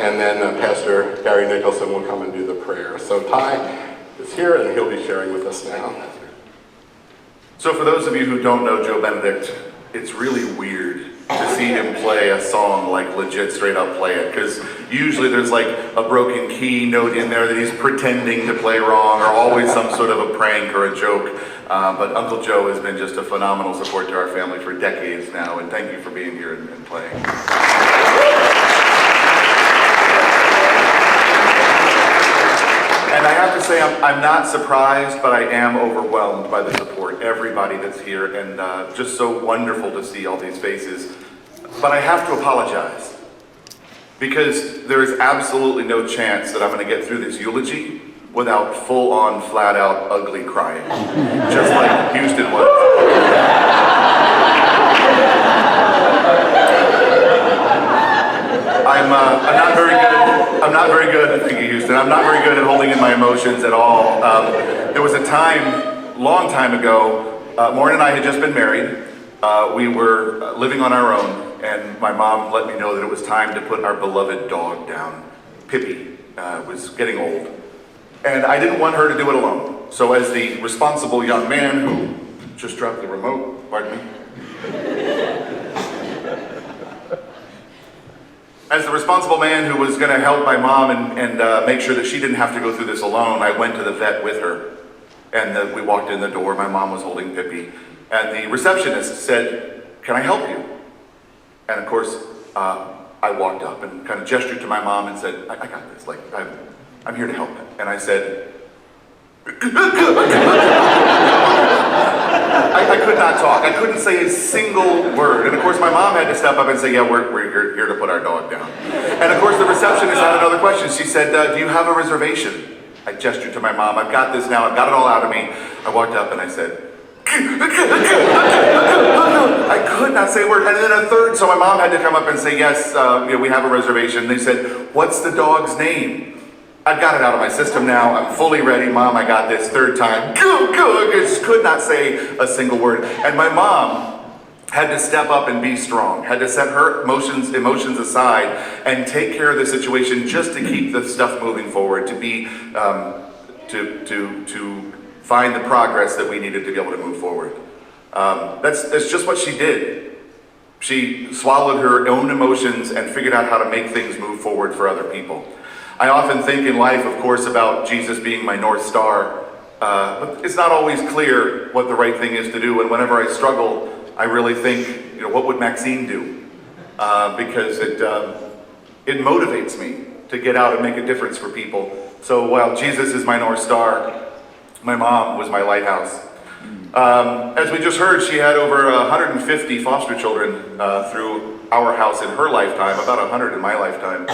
and then Pastor Gary Nicholson will come and do the prayer. So Ty is here, and he'll be sharing with us now. So for those of you who don't know Joe Benedict, it's really weird to see him play a song like legit straight up play it, because usually there's like a broken key note in there that he's pretending to play wrong, or always some sort of a prank or a joke. But Uncle Joe has been just a phenomenal support to our family for decades now, and thank you for being here and playing. And I have to say, I'm not surprised, but I am overwhelmed by the support. Everybody that's here, and just so wonderful to see all these faces. But I have to apologize, because there is absolutely no chance that I'm going to get through this eulogy without full-on, flat-out, ugly crying, just like Houston was. I'm not very good. Thank you, Houston. I'm not very good at holding in my emotions at all. There was a time, long time ago, Maureen and I had just been married. We were living on our own, and my mom let me know that it was time to put our beloved dog down. Pippi was getting old, and I didn't want her to do it alone. So as the responsible young man who just dropped the remote, pardon me. As the responsible man who was going to help my mom and make sure that she didn't have to go through this alone, I went to the vet with her. And we walked in the door, my mom was holding Pippi. And the receptionist said, "Can I help you?" And of course, I walked up and kind of gestured to my mom and said, I got this, like, I'm here to help him. And I said, I could not talk. I couldn't say a single word. And of course, my mom had to step up and say, "Yeah, we're here to put our dog down." And of course, the receptionist had another question. She said, "Do you have a reservation?" I gestured to my mom. "I've got this now. I've got it all out of me." I walked up and I said, I could not say a word. And then a third, so my mom had to come up and say, "Yes, we have a reservation." They said, "What's the dog's name?" I've got it out of my system now. I'm fully ready. "Mom, I got this." Third time, I just could not say a single word. And my mom had to step up and be strong, had to set her emotions aside and take care of the situation just to keep the stuff moving forward, to be, to find the progress that we needed to be able to move forward. That's just what she did. She swallowed her own emotions and figured out how to make things move forward for other people. I often think in life, of course, about Jesus being my North Star, but it's not always clear what the right thing is to do. And whenever I struggle, I really think, what would Maxine do? Because it motivates me to get out and make a difference for people. So while Jesus is my North Star, my mom was my lighthouse. As we just heard, she had over 150 foster children through our house in her lifetime, about 100 in my lifetime.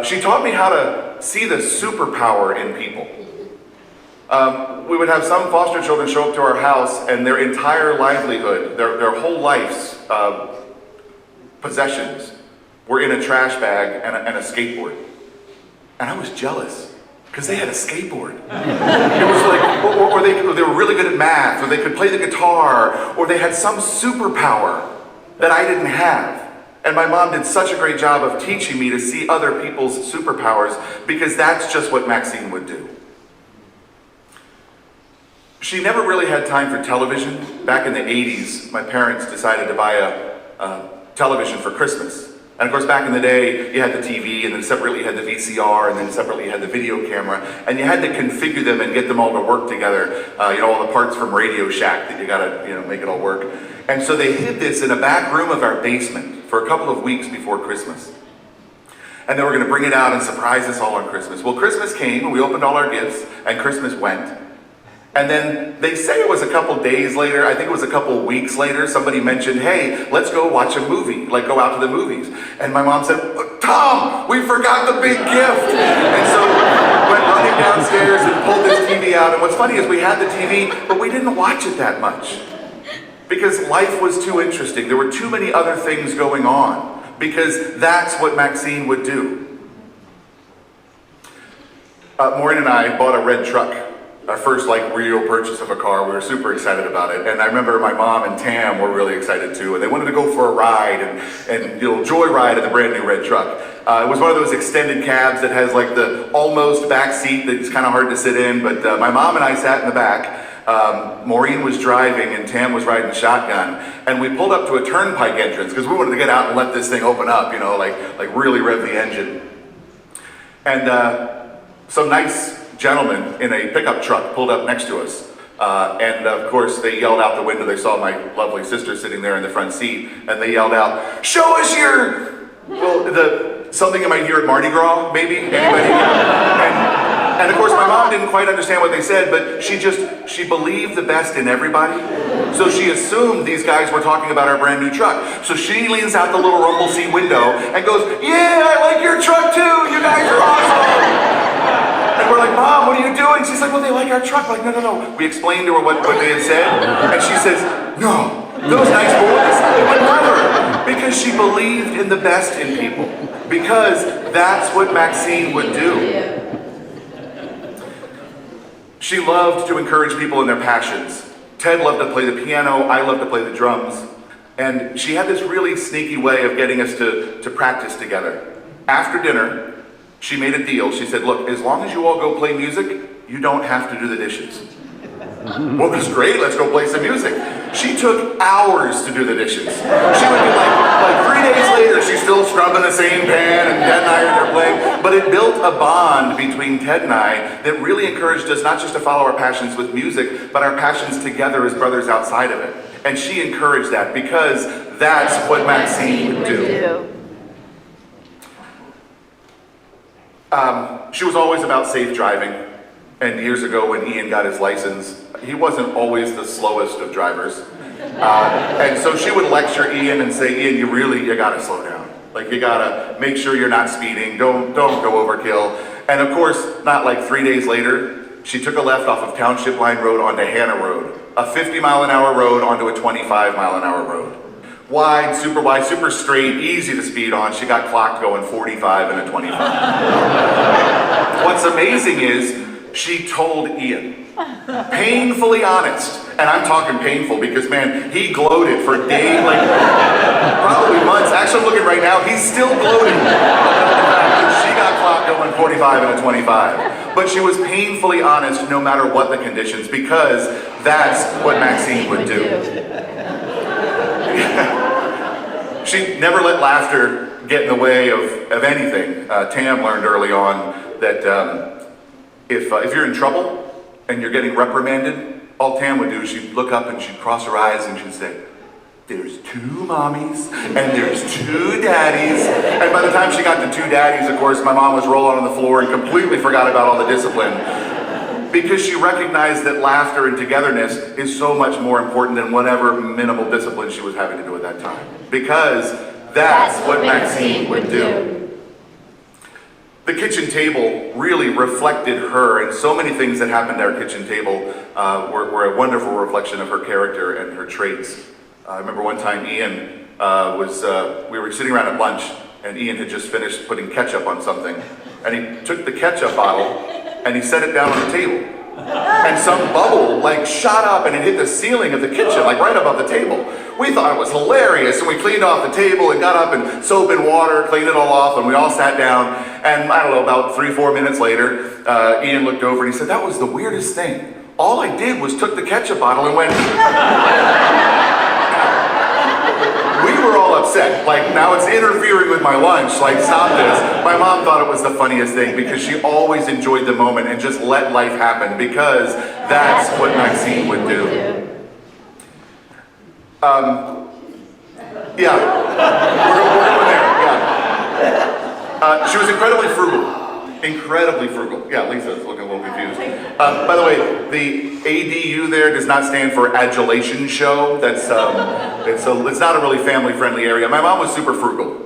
She taught me how to see the superpower in people. We would have some foster children show up to our house, and their entire livelihood, their whole life's possessions were in a trash bag and a skateboard. And I was jealous, because they had a skateboard. It was like, or they were really good at math, or they could play the guitar, or they had some superpower that I didn't have. And my mom did such a great job of teaching me to see other people's superpowers, because that's just what Maxine would do. She never really had time for television. Back in the 80s, my parents decided to buy a television for Christmas. And of course, back in the day, you had the TV, and then separately you had the VCR, and then separately you had the video camera, and you had to configure them and get them all to work together. All the parts from Radio Shack that you gotta, make it all work. And so they hid this in a back room of our basement for a couple of weeks before Christmas. And they were gonna bring it out and surprise us all on Christmas. Well, Christmas came, and we opened all our gifts, and Christmas went. And then they say it was a couple days later, I think it was a couple weeks later, somebody mentioned, "Hey, let's go watch a movie, go out to the movies." And my mom said, "Tom, we forgot the big gift." And so we went running downstairs and pulled this TV out. And what's funny is we had the TV, but we didn't watch it that much, because life was too interesting. There were too many other things going on, because that's what Maxine would do. Maureen and I bought a red truck our first like real purchase of a car. We were super excited about it. And I remember my mom and Tam were really excited too. And they wanted to go for a ride and joyride in the brand new red truck. It was one of those extended cabs that has like the almost back seat that's kind of hard to sit in. But my mom and I sat in the back. Maureen was driving and Tam was riding shotgun, and we pulled up to a turnpike entrance because we wanted to get out and let this thing open up, like really rev the engine. And some nice gentlemen in a pickup truck pulled up next to us. And of course they yelled out the window. They saw my lovely sister sitting there in the front seat, and they yelled out, "Show us your," something you might hear at Mardi Gras, maybe? Anybody? And of course my mom didn't quite understand what they said, but she believed the best in everybody. So she assumed these guys were talking about our brand new truck. So she leans out the little rumble seat window and goes, "Yeah, I like your truck too, you guys are awesome." And we're like, "Mom, what are you doing?" She's like, "Well, they like our truck." Like, no. We explained to her what they had said, and she says, "No, those nice boys, they would never." Because she believed in the best in people. Because that's what Maxine would do. She loved to encourage people in their passions. Ted loved to play the piano, I loved to play the drums. And she had this really sneaky way of getting us to practice together. After dinner, she made a deal. She said, "Look, as long as you all go play music, you don't have to do the dishes." Well, that's great, let's go play some music. She took hours to do the dishes. She would be like 3 days later, she's still scrubbing the same pan, and Ted and I are there playing. But it built a bond between Ted and I that really encouraged us not just to follow our passions with music, but our passions together as brothers outside of it. And she encouraged that because that's what Maxine would do. She was always about safe driving. And years ago when Ian got his license, he wasn't always the slowest of drivers. And so she would lecture Ian and say, "Ian, you gotta slow down. Like, you gotta make sure you're not speeding, don't go overkill." And of course, not like 3 days later, she took a left off of Township Line Road onto Hannah Road, a 50-mile-an-hour road onto a 25-mile-an-hour road. Wide, super straight, easy to speed on. She got clocked going 45 and a 25. What's amazing is, she told Ian, painfully honest, and I'm talking painful because, man, he gloated for days, like probably months. Actually, I'm looking right now, he's still gloating about the fact that she got clocked going 45 and a 25. But she was painfully honest no matter what the conditions, because that's what Maxine would do. She never let laughter get in the way of anything. Tam learned early on that if you're in trouble and you're getting reprimanded, all Tam would do is she'd look up and she'd cross her eyes and she'd say, "There's 2 mommies and there's 2 daddies." And by the time she got to 2 daddies, of course, my mom was rolling on the floor and completely forgot about all the discipline. Because she recognized that laughter and togetherness is so much more important than whatever minimal discipline she was having to do at that time. Because that's what Maxine would do. The kitchen table really reflected her, and so many things that happened at our kitchen table were a wonderful reflection of her character and her traits. I remember one time Ian we were sitting around at lunch, and Ian had just finished putting ketchup on something, and he took the ketchup bottle and he set it down on the table. And some bubble like shot up and it hit the ceiling of the kitchen, like right above the table. We thought it was hilarious, and we cleaned off the table and got up and soap and water, cleaned it all off, and we all sat down. And I don't know, about 3-4 minutes later, Ian looked over and he said, "That was the weirdest thing. All I did was took the ketchup bottle and went..." We were all upset, like, now it's interfering with my lunch, like, stop this. My mom thought it was the funniest thing because she always enjoyed the moment and just let life happen, because that's what Maxine would do. Yeah, we're going there, yeah. She was incredibly frugal. Incredibly frugal. Yeah, Lisa's looking a little confused. By the way, the ADU there does not stand for adulation show. That's it's not a really family-friendly area. My mom was super frugal.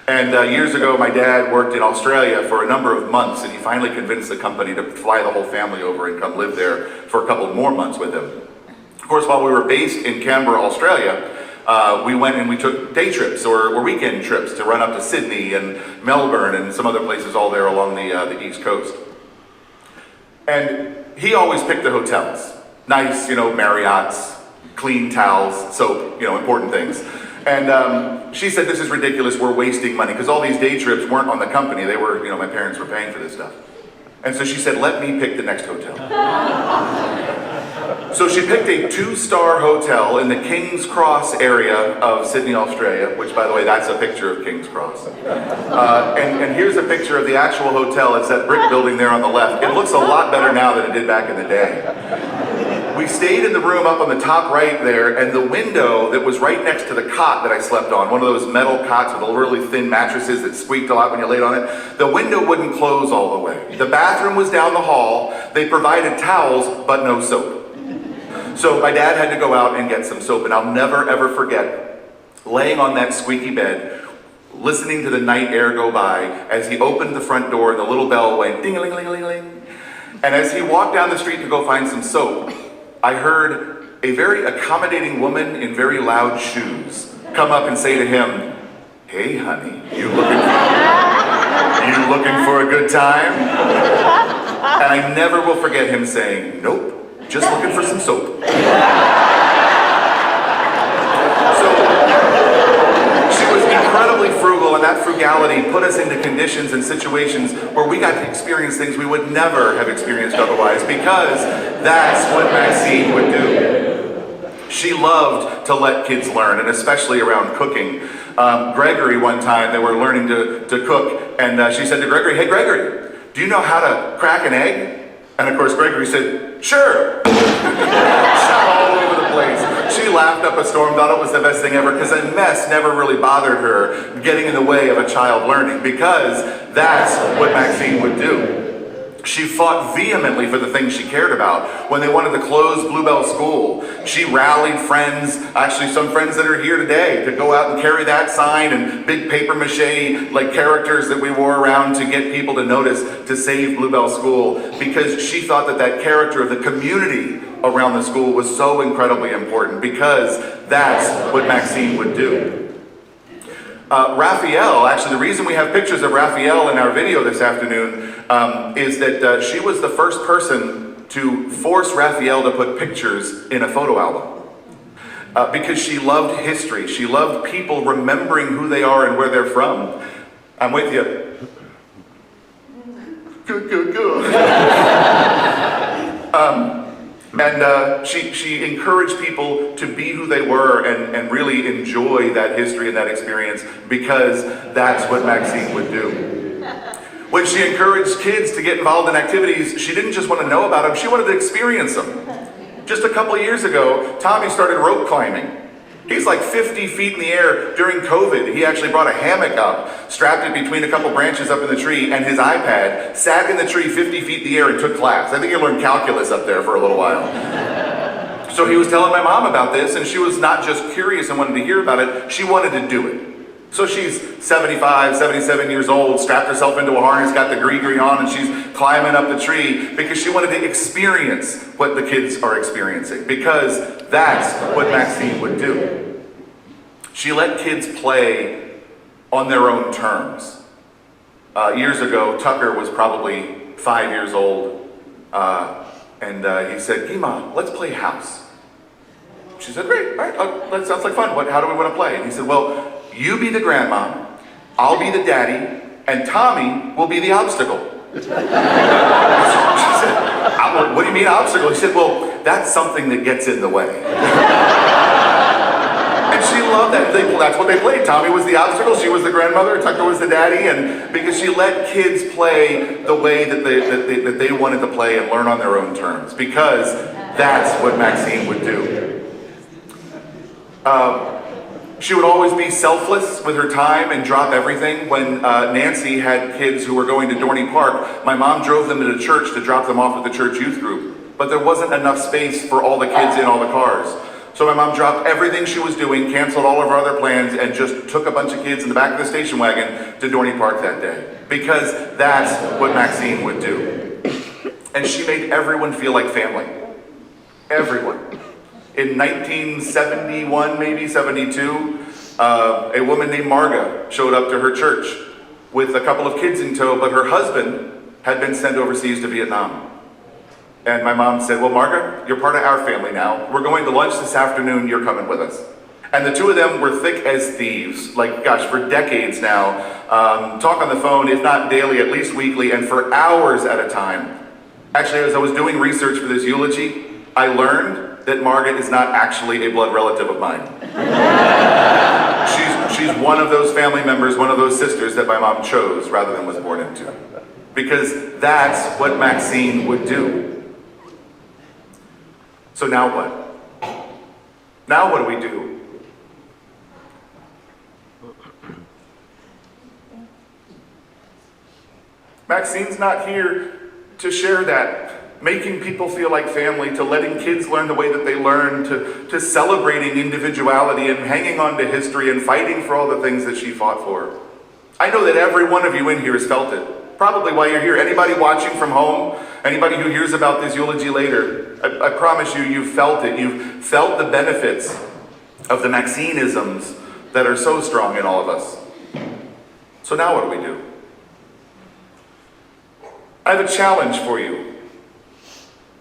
And years ago, my dad worked in Australia for a number of months, and he finally convinced the company to fly the whole family over and come live there for a couple more months with him. Of course, while we were based in Canberra, Australia, we went and we took day trips or weekend trips to run up to Sydney and Melbourne and some other places all there along the East Coast. And he always picked the hotels. Nice, Marriott's, clean towels, soap, important things. And she said, this is ridiculous, we're wasting money, because all these day trips weren't on the company, they were, my parents were paying for this stuff. And so she said, let me pick the next hotel. So she picked a 2-star hotel in the King's Cross area of Sydney, Australia, which, by the way, that's a picture of King's Cross. And here's a picture of the actual hotel. It's that brick building there on the left. It looks a lot better now than it did back in the day. We stayed in the room up on the top right there, and the window that was right next to the cot that I slept on, one of those metal cots with really thin mattresses that squeaked a lot when you laid on it, the window wouldn't close all the way. The bathroom was down the hall. They provided towels, but no soap. So my dad had to go out and get some soap, and I'll never ever forget laying on that squeaky bed, listening to the night air go by as he opened the front door and the little bell went ding-a-ling-a-ling-a-ling. And as he walked down the street to go find some soap, I heard a very accommodating woman in very loud shoes come up and say to him, "Hey honey, you looking for a good time?" And I never will forget him saying, "Nope, just looking for some soap." So she was incredibly frugal, and that frugality put us into conditions and situations where we got to experience things we would never have experienced otherwise, because that's what Maxine would do. She loved to let kids learn, and especially around cooking. Gregory, one time, they were learning to cook, and she said to Gregory, "Hey Gregory, do you know how to crack an egg?" And of course Gregory said, "Sure." Shot all over the place. She laughed up a storm, thought it was the best thing ever, because a mess never really bothered her getting in the way of a child learning, because that's what Maxine would do. She fought vehemently for the things she cared about. When they wanted to close Bluebell School, she rallied friends, actually some friends that are here today, to go out and carry that sign and big paper mache like characters that we wore around to get people to notice to save Bluebell School, because she thought that that character of the community around the school was so incredibly important, because that's what Maxine would do. Raphael, actually the reason we have pictures of Raphael in our video this afternoon is that she was the first person to force Raphael to put pictures in a photo album. Because she loved history. She loved people remembering who they are and where they're from. I'm with you. Good. And she encouraged people to be who they were and really enjoy that history and that experience, because that's what Maxine would do. When she encouraged kids to get involved in activities, she didn't just want to know about them, she wanted to experience them. Just a couple of years ago, Tommy started rope climbing. He's like 50 feet in the air. During COVID, he actually brought a hammock up, strapped it between a couple branches up in the tree, and his iPad, sat in the tree 50 feet in the air and took class. I think he learned calculus up there for a little while. So he was telling my mom about this, and she was not just curious and wanted to hear about it, she wanted to do it. So she's 75, 77 years old, strapped herself into a harness, got the gree-gree on, and she's climbing up the tree because she wanted to experience what the kids are experiencing, because that's what Maxine would do. She let kids play on their own terms. Years ago, Tucker was probably 5 years old, and he said, "Gima, let's play house." She said, "Great, all right, that sounds like fun. How do we want to play?" And he said, "Well, you be the grandma, I'll be the daddy, and Tommy will be the obstacle." She said, "What do you mean obstacle?" He said, "Well, that's something that gets in the way." And she loved that. That's what they played. Tommy was the obstacle, she was the grandmother, Tucker was the daddy, and because she let kids play the way that they wanted to play and learn on their own terms, because that's what Maxine would do. She would always be selfless with her time and drop everything. When Nancy had kids who were going to Dorney Park, my mom drove them to the church to drop them off at the church youth group. But there wasn't enough space for all the kids in all the cars. So my mom dropped everything she was doing, canceled all of her other plans, and just took a bunch of kids in the back of the station wagon to Dorney Park that day. Because that's what Maxine would do. And she made everyone feel like family. Everyone. In 1971, maybe 72, a woman named Marga showed up to her church with a couple of kids in tow, but her husband had been sent overseas to Vietnam. And my mom said, well, Margaret, you're part of our family now. We're going to lunch this afternoon. You're coming with us. And the two of them were thick as thieves, like, gosh, for decades now. Talk on the phone, if not daily, at least weekly, and for hours at a time. Actually, as I was doing research for this eulogy, I learned that Margaret is not actually a blood relative of mine. She's one of those family members, one of those sisters that my mom chose rather than was born into. Because that's what Maxine would do. So now what? Now what do we do? Maxine's not here to share that, making people feel like family, to letting kids learn the way that they learn, to celebrating individuality and hanging on to history and fighting for all the things that she fought for. I know that every one of you in here has felt it. Probably while you're here. Anybody watching from home, anybody who hears about this eulogy later, I promise you, you've felt it. You've felt the benefits of the Maxineisms that are so strong in all of us. So now what do we do? I have a challenge for you.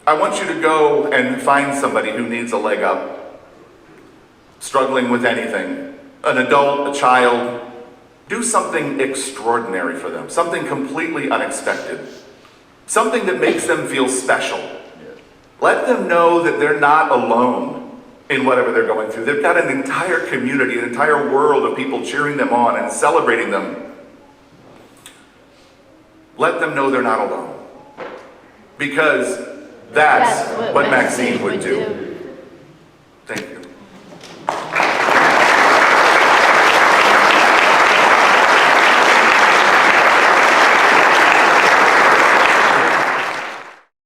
I want you to go and find somebody who needs a leg up, struggling with anything, an adult, a child. Do something extraordinary for them, something completely unexpected, something that makes them feel special. Let them know that they're not alone in whatever they're going through. They've got an entire community, an entire world of people cheering them on and celebrating them. Let them know they're not alone. Because that's what Maxine would do. Thank you.